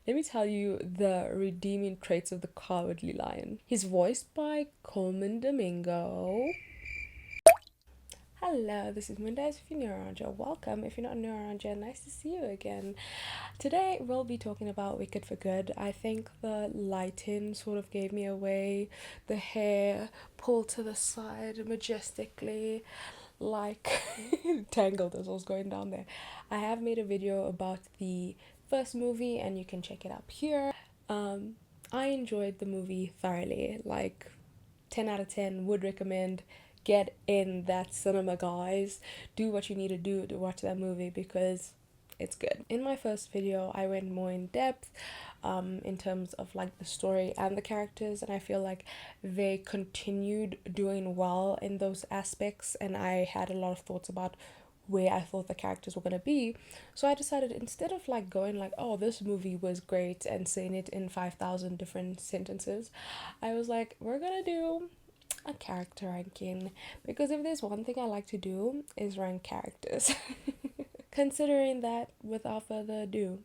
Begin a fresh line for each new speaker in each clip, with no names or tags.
let me tell you the redeeming traits of the Cowardly Lion. He's voiced by Coleman Domingo. Hello, this is Munda. If you're new around here, welcome. If you're not new around here, nice to see you again. Today we'll be talking about Wicked for Good. I think the lighting sort of gave me away. The hair pulled to the side majestically, like tangled as I was going down there. I have made a video about the first movie and you can check it up here. I enjoyed the movie thoroughly, like 10 out of 10, would recommend. Get in that cinema, guys. Do what you need to do to watch that movie because it's good. In my first video I went more in depth in terms of like the story and the characters, and I feel like they continued doing well in those aspects, and I had a lot of thoughts about where I thought the characters were going to be. So I decided, instead of like going like, oh, this movie was great and saying it in 5,000 different sentences, I was like, we're gonna do a character ranking, because if there's one thing I like to do is rank characters. Considering that, without further ado,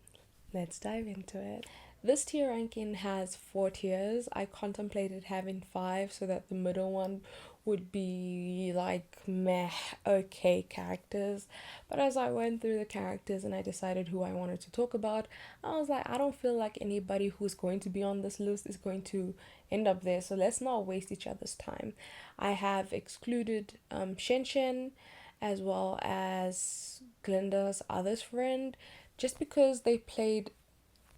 let's dive into it. This tier ranking has 4 tiers. I contemplated having 5 so that the middle one would be like meh, okay characters. But as I went through the characters and I decided who I wanted to talk about, I was like, I don't feel like anybody who's going to be on this list is going to end up there, so let's not waste each other's time. I have excluded Shen Shen as well as Glinda's other friend, just because they played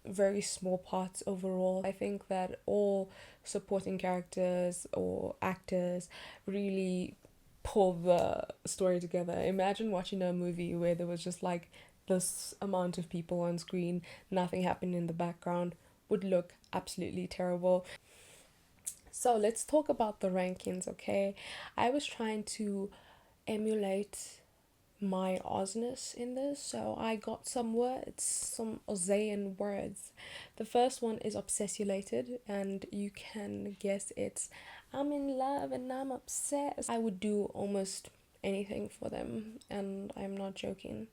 very small parts overall. I think that all supporting characters or actors really pull the story together. Imagine watching a movie where there was just like this amount of people on screen, nothing happening in the background. Would look absolutely terrible. So let's talk about the rankings, okay? I was trying to emulate my Ozness in this, so I got some words, some Ozaean words. The first one is obsessulated, and you can guess it's I'm in love and I'm obsessed. I would do almost anything for them, and I'm not joking.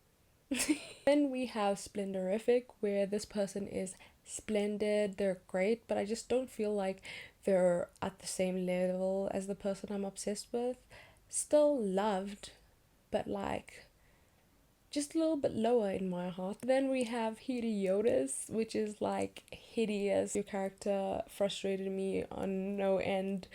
Then we have splendorific, where this person is splendid, they're great, but I just don't feel like they're at the same level as the person I'm obsessed with. Still loved, but like just a little bit lower in my heart. Then we have hideous, which is like hideous. Your character frustrated me on no end,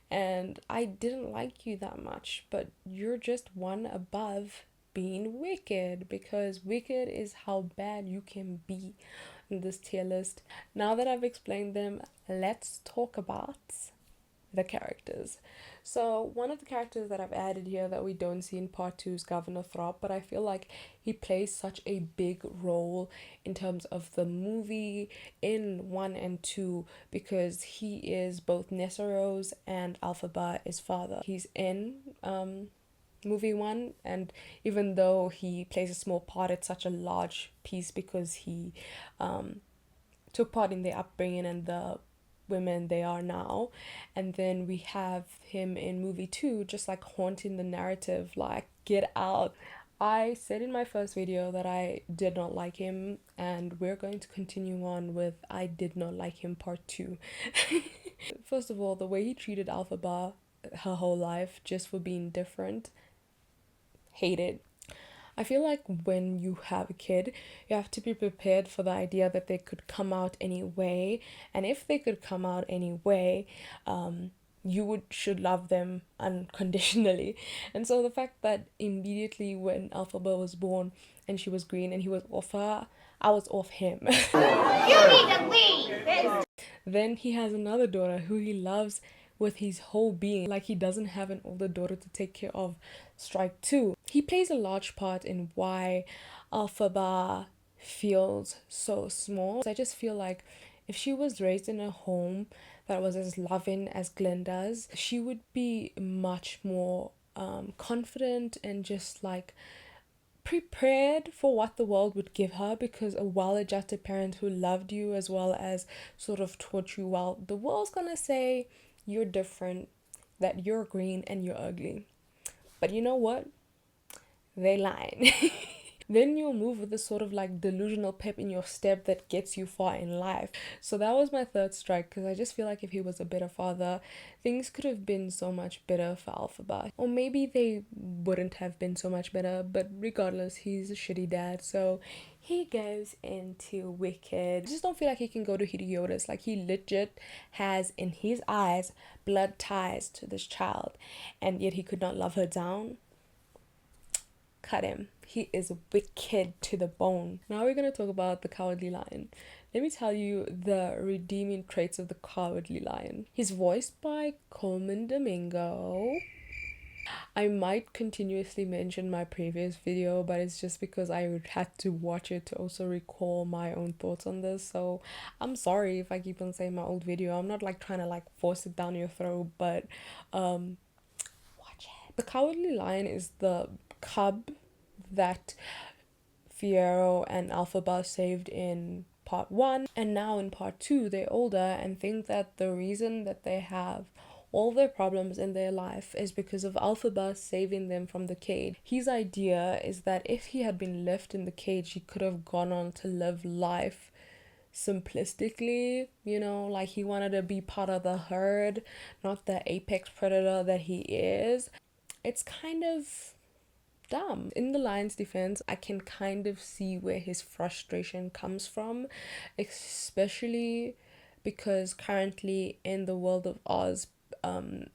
and I didn't like you that much, but you're just one above being wicked, because wicked is how bad you can be in this tier list. Now that I've explained them, let's talk about the characters. So one of the characters that I've added here that we don't see in part 2 is Governor Thropp, but I feel like he plays such a big role in terms of the movie in 1 and 2, because he is both Nessarose and Ephaba father. He's in movie 1, and even though he plays a small part, it's such a large piece because he took part in their upbringing and the women they are now. And then we have him in movie 2 just like haunting the narrative, like, get out. I said in my first video that I did not like him, and we're going to continue on with I did not like him part 2. First of all, the way he treated Ephaba her whole life just for being different, hated. I feel like when you have a kid, you have to be prepared for the idea that they could come out anyway, and if they could come out anyway, you should love them unconditionally. And so the fact that immediately when Ephaba was born and she was green and he was off her, I was off him. You need to leave! Then he has another daughter who he loves with his whole being, like he doesn't have an older daughter to take care of. Strike 2. He plays a large part in why Ephaba feels so small. I just feel like if she was raised in a home that was as loving as Glinda's, she would be much more confident and just like prepared for what the world would give her, because a well-adjusted parent who loved you as well as sort of taught you well, the world's gonna say you're different, that you're green and you're ugly. But you know what? They lying. then you'll move with this sort of like delusional pep in your step that gets you far in life. So that was my third strike, because I just feel like if he was a better father, things could have been so much better for Ephaba. Or maybe they wouldn't have been so much better, but regardless, he's a shitty dad, so he goes into Wicked. I just don't feel like he can go to Hidiotis. Like, he legit has, in his eyes, blood ties to this child, and yet he could not love her down. Cut him. He is wicked to the bone. Now we're going to talk about the Cowardly Lion. Let me tell you the redeeming traits of the Cowardly Lion. He's voiced by Coleman Domingo. I might continuously mention my previous video, but it's just because I had to watch it to also recall my own thoughts on this. So I'm sorry if I keep on saying my old video. I'm not like trying to like force it down your throat, but watch it. The Cowardly Lion is the cub that Fiyero and ephaba saved in part 1, and now in part 2 they're older and think that the reason that they have all their problems in their life is because of ephaba saving them from the cage. His idea is that if he had been left in the cage, he could have gone on to live life simplistically, you know, like he wanted to be part of the herd, not the apex predator that he is. It's kind of dumb. In the lion's defense, I can kind of see where his frustration comes from, especially because currently in the world of Oz,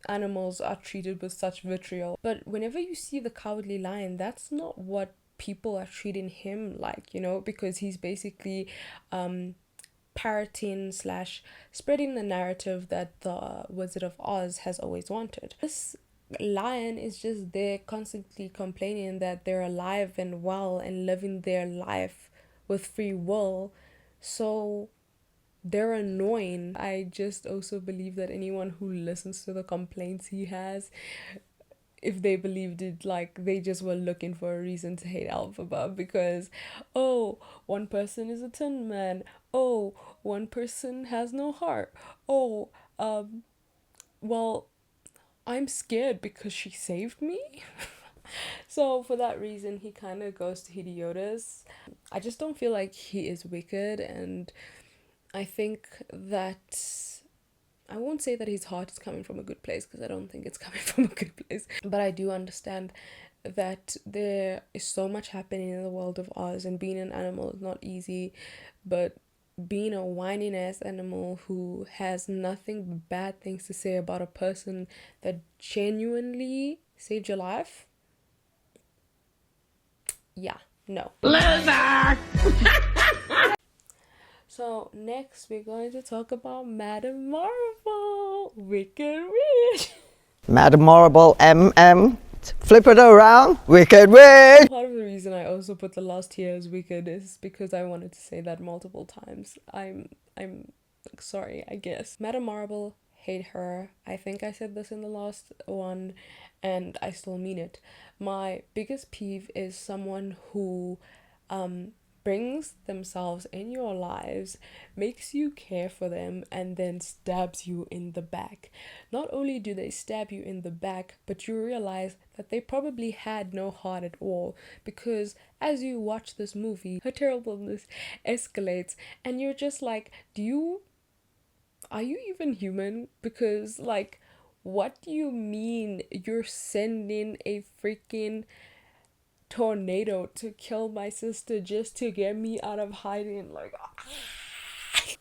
animals are treated with such vitriol. But whenever you see the Cowardly Lion, that's not what people are treating him like, you know, because he's basically parroting slash spreading the narrative that the Wizard of Oz has always wanted. This lion is just there constantly complaining that they're alive and well and living their life with free will, so they're annoying. I just also believe that anyone who listens to the complaints he has, if they believed it, like they just were looking for a reason to hate ephaba, because oh, one person is a tin man, oh, one person has no heart, oh, well, I'm scared because she saved me. So for that reason, he kind of goes to Hidiotis. I just don't feel like he is wicked, and I think that I won't say that his heart is coming from a good place, because I don't think it's coming from a good place. But I do understand that there is so much happening in the world of Oz, and being an animal is not easy, but being a whining ass animal who has nothing but bad things to say about a person that genuinely saved your life, yeah, no. Loser! So next we're going to talk about Madame Marvel, Wicked Witch.
Madame Morrible, flip it around, Wicked Witch.
Part of the reason I also put the last tier as Wicked is because I wanted to say that multiple times. I'm sorry, I guess. Madame Marble, hate her. I think I said this in the last one, and I still mean it. My biggest peeve is someone who brings themselves in your lives, makes you care for them, and then stabs you in the back. Not only do they stab you in the back, but you realize that they probably had no heart at all, because as you watch this movie, her terribleness escalates, and you're just like, are you even human? Because, like, what do you mean you're sending a freaking tornado to kill my sister just to get me out of hiding? Like,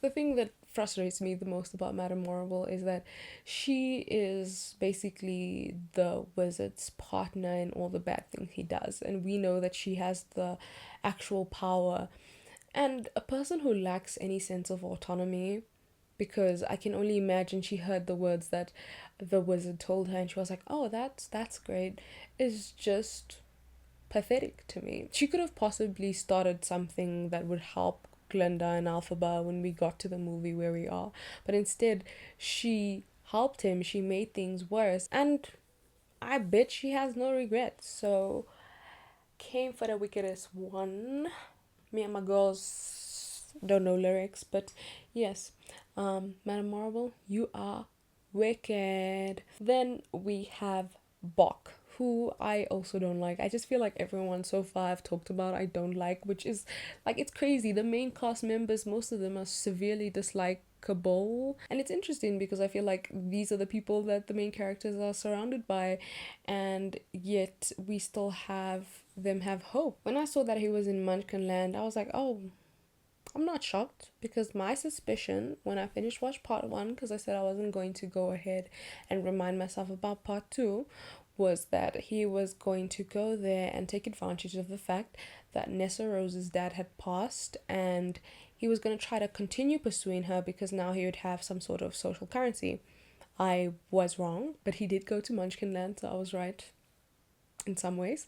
the thing that frustrates me the most about Madame Morrible is that she is basically the wizard's partner in all the bad things he does, and we know that she has the actual power. And a person who lacks any sense of autonomy, because I can only imagine she heard the words that the wizard told her and she was like, oh, that's great, is just pathetic to me. She could have possibly started something that would help Glinda and ephaba when we got to the movie where we are, but instead she helped him, she made things worse, and I bet she has no regrets. So came for the wickedest one. Me and my girls don't know lyrics, but yes, Madame Marble, you are wicked. Then we have Bok, who I also don't like. I just feel like everyone so far I've talked about I don't like, which is like, it's crazy. The main cast members, most of them are severely dislikable. And it's interesting because I feel like these are the people that the main characters are surrounded by, and yet we still have them have hope. When I saw that he was in Munchkinland, I was like, oh, I'm not shocked, because my suspicion when I finished watch part 1, because I said I wasn't going to go ahead and remind myself about part 2, was that he was going to go there and take advantage of the fact that Nessarose's dad had passed, and he was going to try to continue pursuing her because now he would have some sort of social currency. I was wrong, but he did go to Munchkinland, so I was right in some ways.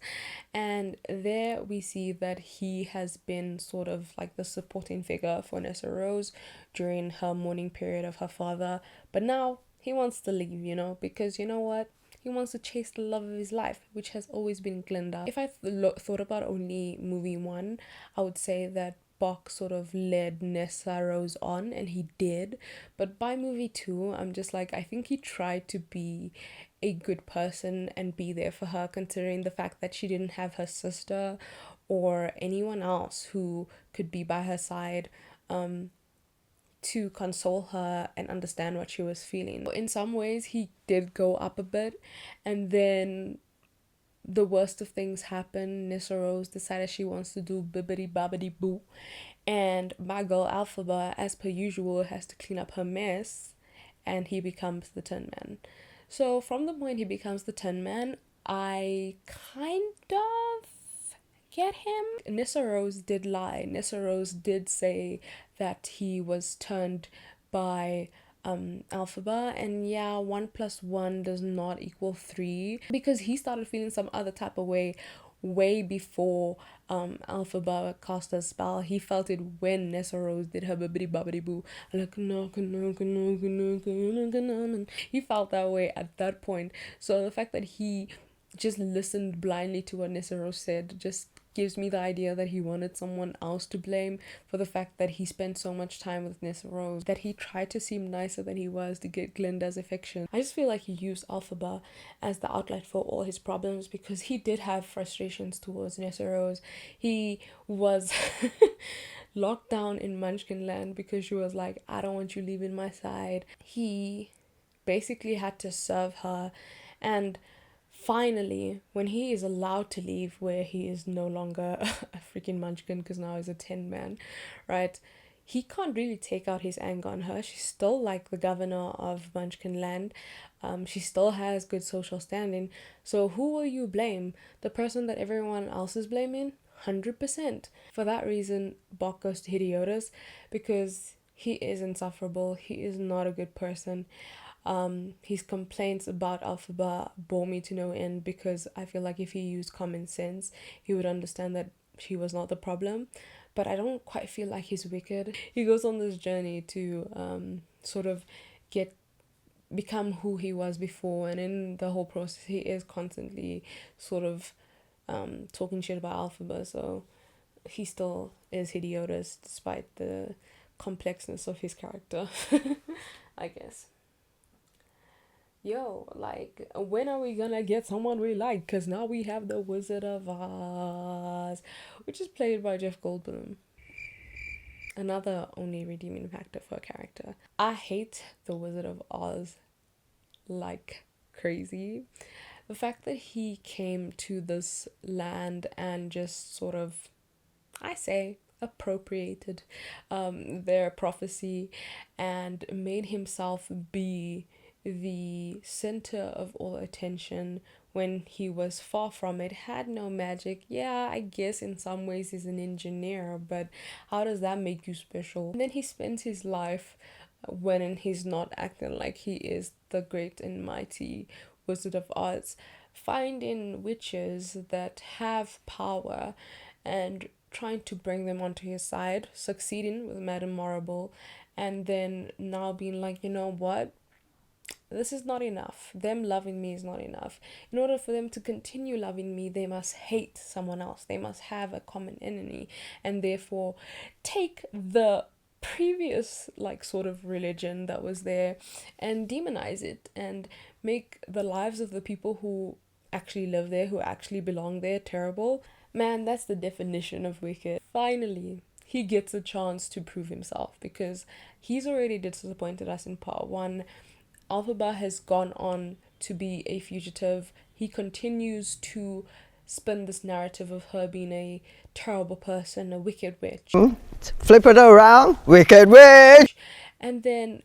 And there we see that he has been sort of like the supporting figure for Nessarose during her mourning period of her father, but now he wants to leave, because you know what, he wants to chase the love of his life, which has always been Glinda. If I thought about only movie 1, I would say that Bok sort of led Nessarose on, and he did. But by movie 2, I'm just like, I think he tried to be a good person and be there for her, considering the fact that she didn't have her sister or anyone else who could be by her side to console her and understand what she was feeling. In some ways, he did go up a bit, and then the worst of things happen. Nessarose decided she wants to do bibbidi bobbidi boo, and my girl ephaba, as per usual, has to clean up her mess, and he becomes the Tin Man. So from the point he becomes the Tin Man, I kind of get him. Nessarose did lie. Nessarose did say that he was turned by ephaba, and yeah, 1 + 1 does not equal 3, because he started feeling some other type of way before ephaba cast a spell. He felt it when Nessarose did her bibbidi bobbidi boo, like he felt that way at that point. So the fact that he just listened blindly to what Nessarose said just gives me the idea that he wanted someone else to blame for the fact that he spent so much time with Nessarose, that he tried to seem nicer than he was to get Glinda's affection. I just feel like he used ephaba as the outlet for all his problems, because he did have frustrations towards Nessarose. He was locked down in Munchkinland because she was like, I don't want you leaving my side. He basically had to serve her, and finally, when he is allowed to leave, where he is no longer a freaking munchkin because now he's a Tin Man, right? He can't really take out his anger on her. She's still like the governor of Munchkinland. She still has good social standing. So who will you blame? The person that everyone else is blaming? 100%. For that reason, Bok goes to Hidiotus, because he is insufferable. He is not a good person. His complaints about ephaba bore me to no end, because I feel like if he used common sense, he would understand that she was not the problem. But I don't quite feel like he's wicked. He goes on this journey to sort of become who he was before, and in the whole process, he is constantly sort of talking shit about ephaba. So he still is Hidiotus despite the complexness of his character, I guess. Yo, like, when are we gonna get someone we like? Because now we have the Wizard of Oz, which is played by Jeff Goldblum. Another only redeeming factor for a character. I hate the Wizard of Oz like crazy. The fact that he came to this land and just sort of, I say, appropriated their prophecy and made himself be the center of all attention when he was far from it, had no magic. Yeah, I guess in some ways he's an engineer, but how does that make you special? And then he spends his life, when he's not acting like he is the great and mighty Wizard of Oz, finding witches that have power and trying to bring them onto his side, succeeding with Madame Morrible, and then now being like, you know what? This is not enough. Them loving me is not enough. In order for them to continue loving me, they must hate someone else. They must have a common enemy, and therefore take the previous like sort of religion that was there and demonize it and make the lives of the people who actually live there, who actually belong there, terrible. Man, that's the definition of wicked. Finally, he gets a chance to prove himself because he's already disappointed us in part one. Ephaba has gone on to be a fugitive. He continues to spin this narrative of her being a terrible person, a wicked witch.
Flip it around, wicked witch.
And then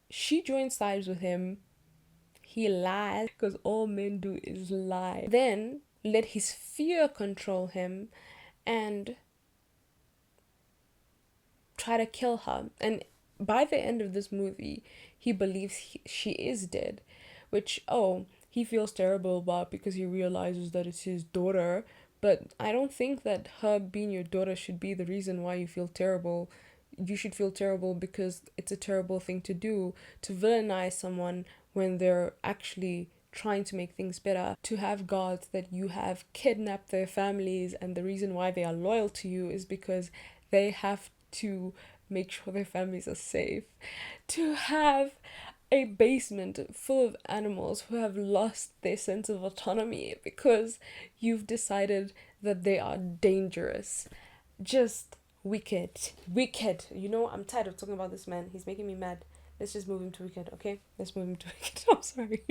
she joins sides with him. He lies because all men do is lie. Then let his fear control him and try to kill her. And by the end of this movie, he believes she is dead, which, he feels terrible about because he realizes that it's his daughter. But I don't think that her being your daughter should be the reason why you feel terrible. You should feel terrible because it's a terrible thing to do, to villainize someone when they're actually trying to make things better, to have guards that you have kidnapped their families, and the reason why they are loyal to you is because they have to make sure their families are safe, to have a basement full of animals who have lost their sense of autonomy because you've decided that they are dangerous. Just wicked. You know, I'm tired of talking about this man. He's making me mad. Let's just move him to wicked, okay? Let's move him to wicked. I'm sorry.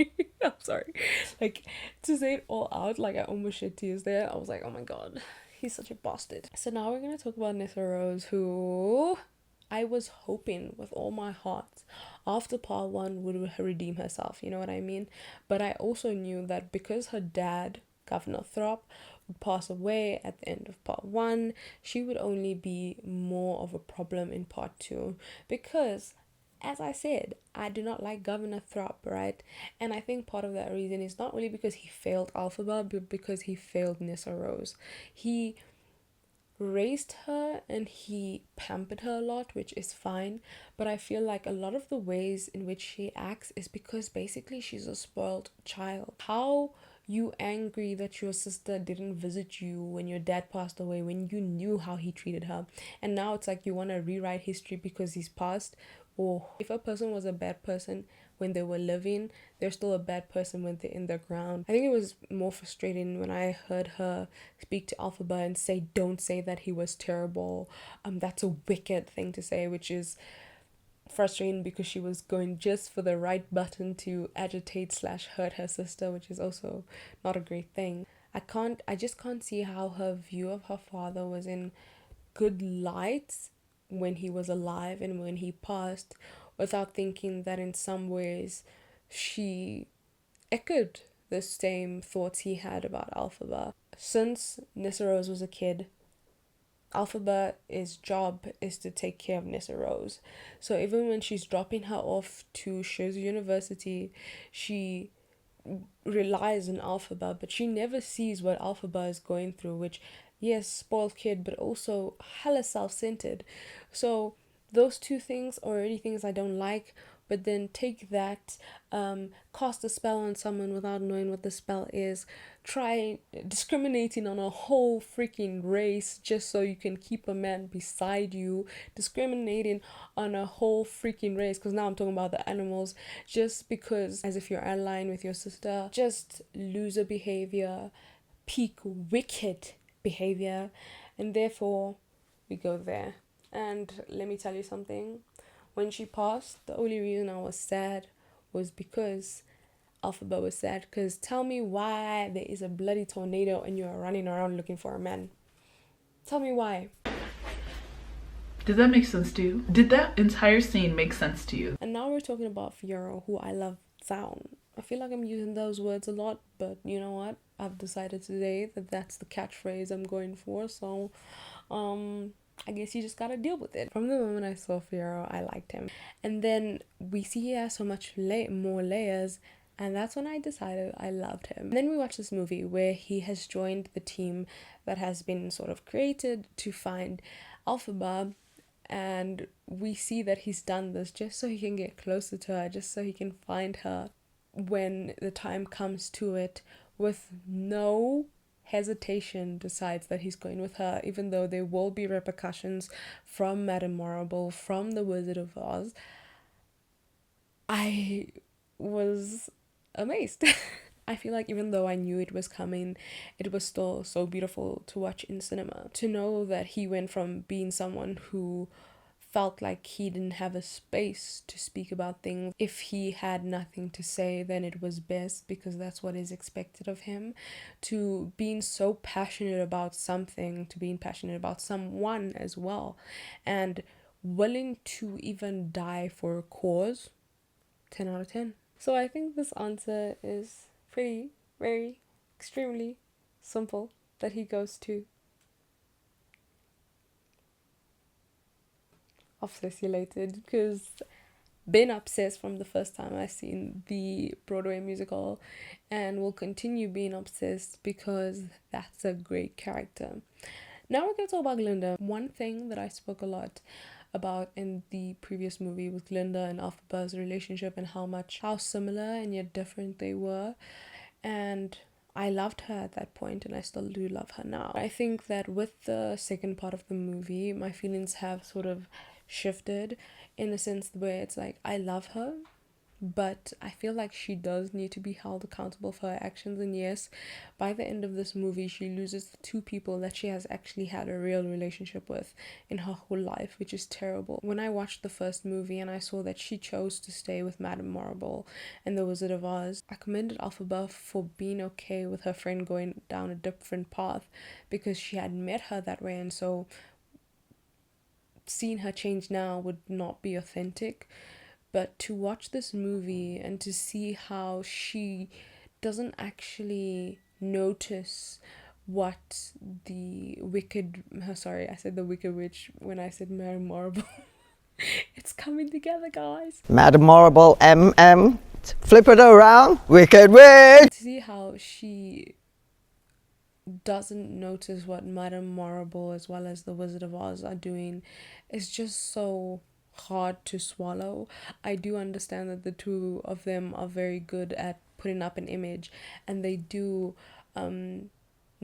I'm sorry. Like, to say it all out, like, I almost shed tears there. I was like, oh my god, he's such a bastard. So now we're gonna talk about Nessarose, who I was hoping with all my heart after part one would redeem herself, you know what I mean? But I also knew that because her dad, Governor Thropp, would pass away at the end of part one, she would only be more of a problem in part two. Because, as I said, I do not like Governor Thropp, right? And I think part of that reason is not only because he failed Ephaba, but because he failed Nessarose. He raised her and he pampered her a lot, which is fine, but I feel like a lot of the ways in which she acts is because basically she's a spoiled child. How you angry that your sister didn't visit you when your dad passed away, when you knew how he treated her, and now it's like you want to rewrite history because he's passed? Or if a person was a bad person when they were living, they're still a bad person when they're in the ground. I think it was more frustrating when I heard her speak to Ephaba and say, don't say that he was terrible. That's a wicked thing to say, which is frustrating because she was going just for the right button to agitate / hurt her sister, which is also not a great thing. I just can't see how her view of her father was in good light when he was alive and when he passed, without thinking that in some ways she echoed the same thoughts he had about Ephaba. Since Nessarose was a kid, Ephaba's job is to take care of Nessarose. So even when she's dropping her off to Scherzo University, she relies on Ephaba, but she never sees what Ephaba is going through, which, yes, spoiled kid, but also hella self-centered. So those two things are already things I don't like. But then take that, cast a spell on someone without knowing what the spell is, try discriminating on a whole freaking race just so you can keep a man beside you, discriminating on a whole freaking race, because now I'm talking about the animals, just because as if you're allying with your sister, just loser behavior, peak wicked behavior, and therefore we go there. And let me tell you something. When she passed, the only reason I was sad was because Ephaba was sad. Because tell me why there is a bloody tornado and you are running around looking for a man. Tell me why.
Did that make sense to you? Did that entire scene make sense to you?
And now we're talking about fiyero, who I love sound. I feel like I'm using those words a lot, but you know what? I've decided today that that's the catchphrase I'm going for. So, I guess you just gotta deal with it. From the moment I saw fiyero, I liked him. And then we see he has so much more layers, and that's when I decided I loved him. And then we watch this movie where he has joined the team that has been sort of created to find Ephaba, and we see that he's done this just so he can get closer to her, just so he can find her when the time comes to it, with no hesitation decides that he's going with her, even though there will be repercussions from Madame Morrible, from the Wizard of Oz. I was amazed. I feel like even though I knew it was coming, it was still so beautiful to watch in cinema. To know that he went from being someone who felt like he didn't have a space to speak about things. If he had nothing to say, then it was best because that's what is expected of him, to being so passionate about something, to being passionate about someone as well, and willing to even die for a cause. 10 out of 10. So I think this answer is pretty, very, extremely simple, that he goes to obsessulated, because been obsessed from the first time I seen the Broadway musical, and will continue being obsessed because that's a great character. Now we're going to talk about Glinda. One thing that I spoke a lot about in the previous movie was Glinda and Elphaba's relationship, and how similar and yet different they were. And I loved her at that point, and I still do love her now. I think that with the second part of the movie, my feelings have sort of shifted, in a sense where it's like I love her, but I feel like she does need to be held accountable for her actions. And yes, by the end of this movie, she loses the two people that she has actually had a real relationship with in her whole life, which is terrible. When I watched the first movie and I saw that she chose to stay with Madame Morrible and the Wizard of Oz, I commended Elphaba for being okay with her friend going down a different path, because she had met her that way, and so seeing her change now would not be authentic. But to watch this movie and to see how she doesn't actually notice what the wicked, sorry, I said the Wicked Witch when I said Mary Marble. It's coming together, guys.
Madam Morrible, flip it around, Wicked Witch.
To see how she doesn't notice what Madame Marble as well as the Wizard of Oz are doing is just so hard to swallow. I do understand that the two of them are very good at putting up an image, and they do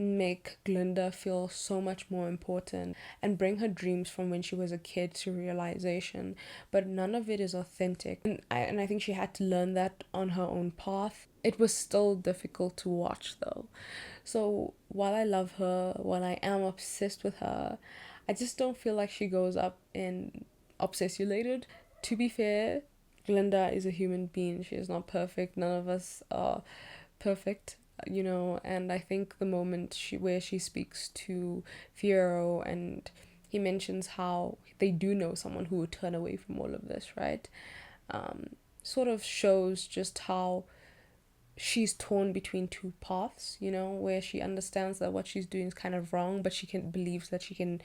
make Glinda feel so much more important and bring her dreams from when she was a kid to realization, but none of it is authentic. And I think she had to learn that on her own path. It was still difficult to watch though. So while I love her, while I am obsessed with her, I just don't feel like she goes up in obsessulated. To be fair, Glinda is a human being. She is not perfect. None of us are perfect, you know. And I think the moment where she speaks to Fiyero and he mentions how they do know someone who would turn away from all of this, right? Sort of shows just how she's torn between two paths, you know, where she understands that what she's doing is kind of wrong, but believes that she can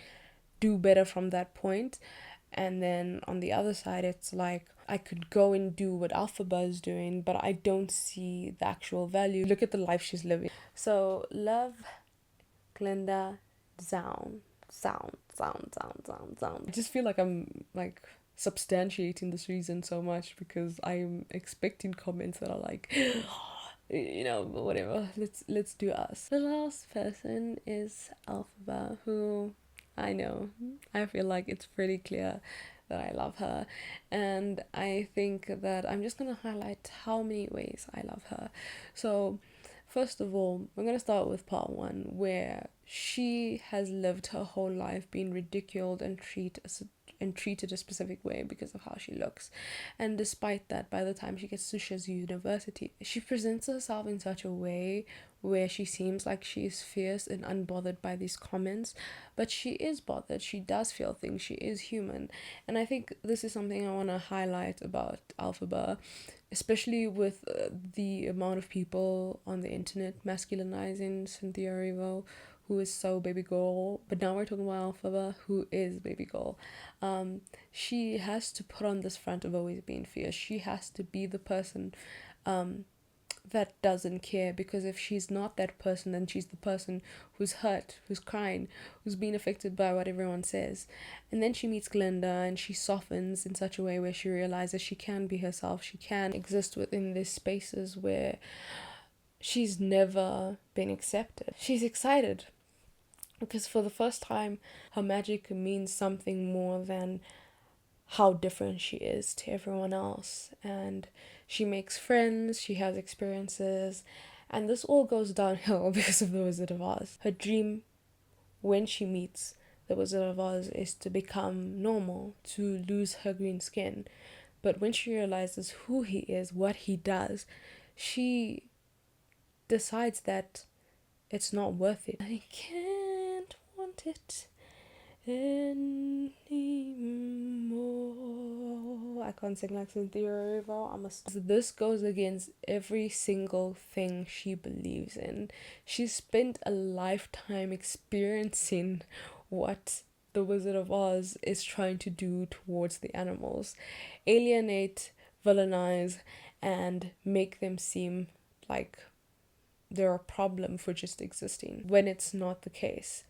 do better from that point. And then on the other side, it's like, I could go and do what Elphaba is doing, but I don't see the actual value. Look at the life she's living. So love Glinda down. I just feel like I'm like substantiating this reason so much because I'm expecting comments that are like, you know, whatever. Let's do us. The last person is Elphaba, who I know, I feel like it's pretty clear that I love her, and I think that I'm just gonna highlight how many ways I love her. So first of all, we're gonna start with part one, where she has lived her whole life being ridiculed and treated a specific way because of how she looks. And despite that, by the time she gets to Shizu University, she presents herself in such a way where she seems like she is fierce and unbothered by these comments, but she is bothered. She does feel things. She is human. And I think this is something I want to highlight about Elphaba, especially with the amount of people on the internet masculinizing Cynthia Erivo, who is so baby girl. But now we're talking about Elphaba, who is baby girl. She has to put on this front of always being fierce. She has to be the person that doesn't care, because if she's not that person, then she's the person who's hurt, who's crying, who's being affected by what everyone says. And then she meets Glinda and she softens in such a way where she realizes she can be herself. She can exist within these spaces where she's never been accepted. She's excited because for the first time her magic means something more than how different she is to everyone else. And she makes friends, she has experiences, And this all goes downhill because of the Wizard of Oz. Her dream when she meets the Wizard of Oz is to become normal, to lose her green skin. But when she realizes who he is, what he does, she decides that it's not worth it. I can't want it anymore. I can't sing like Cynthia Erivo. This goes against every single thing she believes in. She spent a lifetime experiencing what the Wizard of Oz is trying to do towards the animals. Alienate, villainize, and make them seem like they're a problem for just existing, when it's not the case.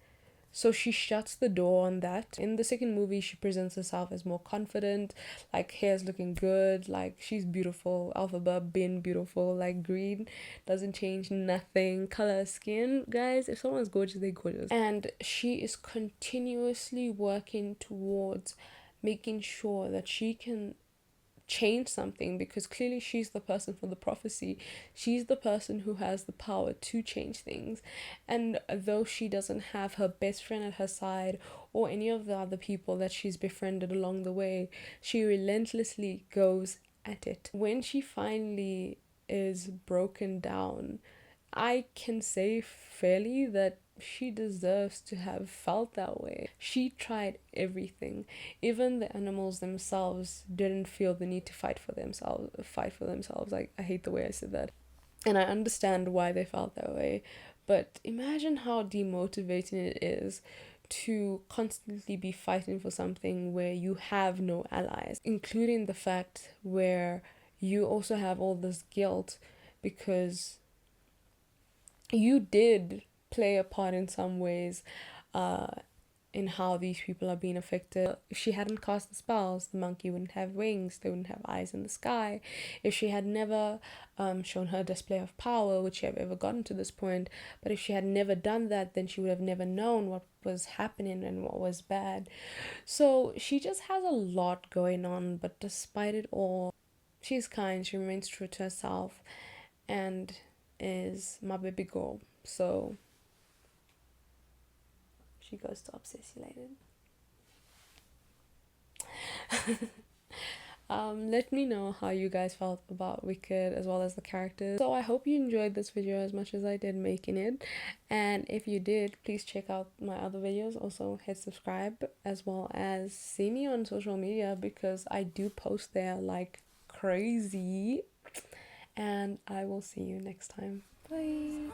So she shuts the door on that. In the second movie, she presents herself as more confident, like hair's looking good, like she's beautiful, ephaba being beautiful, like green doesn't change nothing, color, skin, guys, if someone's gorgeous, they're gorgeous. And she is continuously working towards making sure that she can change something, because clearly she's the person for the prophecy. She's the person who has the power to change things. And though she doesn't have her best friend at her side or any of the other people that she's befriended along the way, she relentlessly goes at it. When she finally is broken down, I can say fairly that she deserves to have felt that way. She tried everything. Even the animals themselves didn't feel the need to fight for themselves. Like, I hate the way I said that. And I understand why they felt that way. But imagine how demotivating it is to constantly be fighting for something where you have no allies, including the fact where you also have all this guilt because you did play a part in some ways in how these people are being affected. If she hadn't cast the spells, the monkey wouldn't have wings, they wouldn't have eyes in the sky. If she had never shown her display of power, which she had ever gotten to this point, but if she had never done that, then she would have never known what was happening and what was bad. So she just has a lot going on, but despite it all, she's kind, she remains true to herself, and is my baby girl. So she goes to obsessulated. Let me know how you guys felt about Wicked as well as the characters. So I hope you enjoyed this video as much as I did making it, and if you did, please check out my other videos. Also hit subscribe, as well as see me on social media because I do post there like crazy. And I will see you next time. Bye.